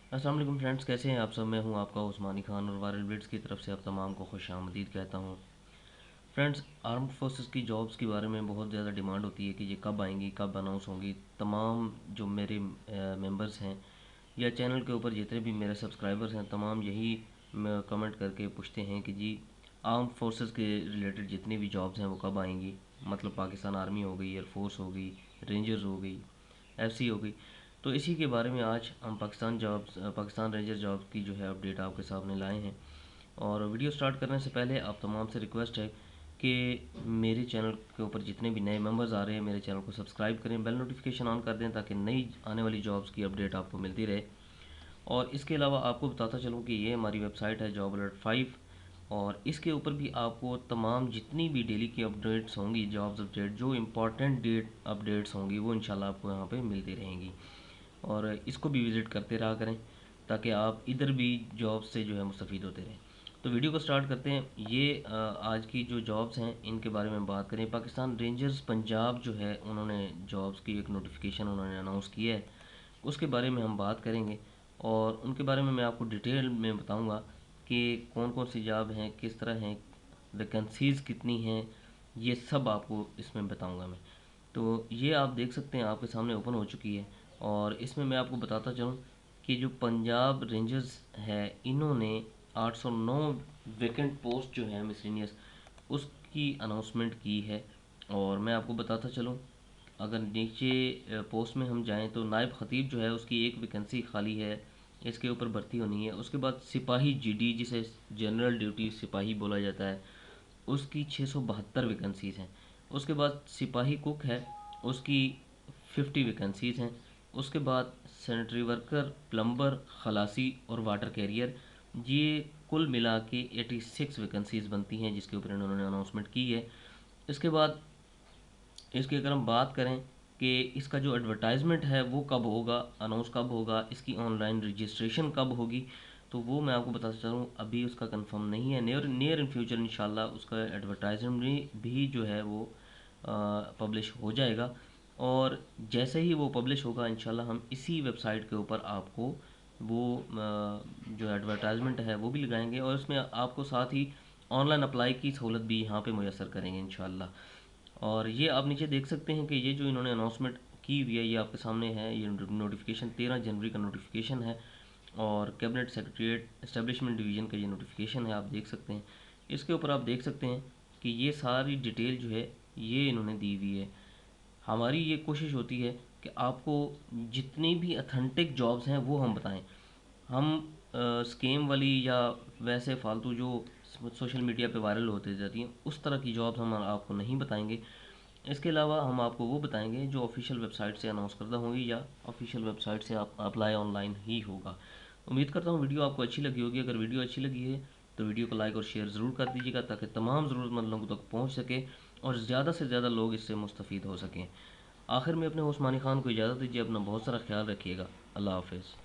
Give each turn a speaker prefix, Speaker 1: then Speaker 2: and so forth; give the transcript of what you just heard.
Speaker 1: अस्सलाम वालेकुम फ्रेंड्स, कैसे हैं आप सब। मैं हूं आपका उस्मानी खान और वायरल बिट्स की तरफ से आप तमाम को खुश आमदीद कहता हूं। फ्रेंड्स, आर्म्ड फोर्सेस की जॉब्स के बारे में बहुत ज़्यादा डिमांड होती है कि ये कब आएंगी, कब अनाउंस होंगी। तमाम जो मेरे मेंबर्स हैं या चैनल के ऊपर जितने भी मेरे सब्सक्राइबर्स हैं, तमाम यही कमेंट करके पूछते हैं कि जी आर्म्ड फोर्सेस के रिलेटेड जितनी भी जॉब्स हैं वो कब आएंगी। मतलब पाकिस्तान आर्मी हो गई, एयरफोर्स हो गई, रेंजर्स हो गई, एफसी हो गई। तो इसी के बारे में आज हम पाकिस्तान रेंजर जॉब्स की जो है अपडेट आपके सामने लाए हैं। और वीडियो स्टार्ट करने से पहले आप तमाम से रिक्वेस्ट है कि मेरे चैनल के ऊपर जितने भी नए मेंबर्स आ रहे हैं मेरे चैनल को सब्सक्राइब करें, बेल नोटिफिकेशन ऑन कर दें ताकि नई आने वाली जॉब्स की अपडेट आपको मिलती रहे। और इसके अलावा आपको बताता चलूँ कि ये हमारी वेबसाइट है जॉब अलर्ट 5, और इसके ऊपर भी आपको तमाम जितनी भी डेली की अपडेट्स होंगी, जॉब्स अपडेट, जो इम्पोर्टेंट डेट अपडेट्स होंगी वो इंशाल्लाह आपको यहाँ पे मिलती रहेंगी। और इसको भी विज़िट करते रहा करें ताकि आप इधर भी जॉब से जो है मुस्तफ़ीद होते रहें। तो वीडियो को स्टार्ट करते हैं। ये आज की जो जॉब्स हैं इनके बारे में बात करें। पाकिस्तान रेंजर्स पंजाब जो है उन्होंने जॉब्स की एक नोटिफिकेशन उन्होंने अनाउंस किया है, उसके बारे में हम बात करेंगे। और उनके बारे में मैं आपको डिटेल में बताऊंगा कि कौन कौन सी जॉब हैं, किस तरह हैं, वैकेंसीज़ कितनी हैं, ये सब आपको इसमें बताऊंगा मैं। तो ये आप देख सकते हैं आपके सामने ओपन हो चुकी है। और इसमें मैं आपको बताता चलूँ कि जो पंजाब रेंजर्स है इन्होंने 809 वैकेंट पोस्ट जो है मिसलिनियस उसकी अनाउंसमेंट की है। और मैं आपको बताता चलूँ, अगर नीचे पोस्ट में हम जाएं तो नायब खतीब जो है उसकी एक वैकेंसी खाली है, इसके ऊपर भर्ती होनी है। उसके बाद सिपाही जीडी जिसे जनरल ड्यूटी सिपाही बोला जाता है उसकी 672 वैकेंसीज़ हैं। उसके बाद सिपाही कुक है उसकी 50 वैकेंसीज़ हैं। उसके बाद सैनिटरी वर्कर, प्लम्बर, खलासी और वाटर कैरियर, ये कुल मिला के 86 वैकेंसीज़ बनती हैं जिसके ऊपर इन्होंने अनाउंसमेंट की है। इसके बाद इसकी अगर हम बात करें कि इसका जो एडवर्टाइजमेंट है वो कब होगा, अनाउंस कब होगा, इसकी ऑनलाइन रजिस्ट्रेशन कब होगी, तो वो मैं आपको बताता चलूँ अभी उसका कंफर्म नहीं है। नियर इन फ्यूचर इंशाल्लाह उसका एडवर्टाइजमेंट भी जो है वो पब्लिश हो जाएगा। और जैसे ही वो पब्लिश होगा इंशाल्लाह हम इसी वेबसाइट के ऊपर आपको वो जो एडवर्टाइजमेंट है वो भी लगाएंगे, और इसमें आपको साथ ही ऑनलाइन अप्लाई की सहूलत भी यहाँ पे मुयसर करेंगे इंशाल्लाह। और ये आप नीचे देख सकते हैं कि ये जो इन्होंने अनाउंसमेंट की हुई है ये आपके सामने है। ये नोटिफिकेशन 13 जनवरी का नोटिफिकेशन है, और कैबिनेट सेक्रेटरीट एस्टेब्लिशमेंट डिवीज़न का ये नोटिफिकेशन है, आप देख सकते हैं। इसके ऊपर आप देख सकते हैं कि ये सारी डिटेल जो है ये इन्होंने दी हुई है। हमारी ये कोशिश होती है कि आपको जितनी भी अथेंटिक जॉब्स हैं वो हम बताएं। हम स्कीम वाली या वैसे फालतू जो सोशल मीडिया पे वायरल होते जाती हैं उस तरह की जॉब्स हम आपको नहीं बताएंगे। इसके अलावा हम आपको वो बताएंगे जो ऑफिशियल वेबसाइट से अनाउंस करदा होंगी या ऑफिशियल वेबसाइट से आप अप्लाई ऑनलाइन ही होगा। उम्मीद करता हूँ वीडियो आपको अच्छी लगी होगी। अगर वीडियो अच्छी लगी है तो वीडियो को लाइक और शेयर ज़रूर कर दीजिएगा ताकि तमाम ज़रूरतमंद लोगों तक पहुँच सके और ज़्यादा से ज़्यादा लोग इससे मुस्तफ़ीद हो सकें। आखिर में अपने उस्मानी खान को इजाज़त दीजिए। अपना बहुत सारा ख्याल रखिएगा। अल्लाह हाफ़िज़।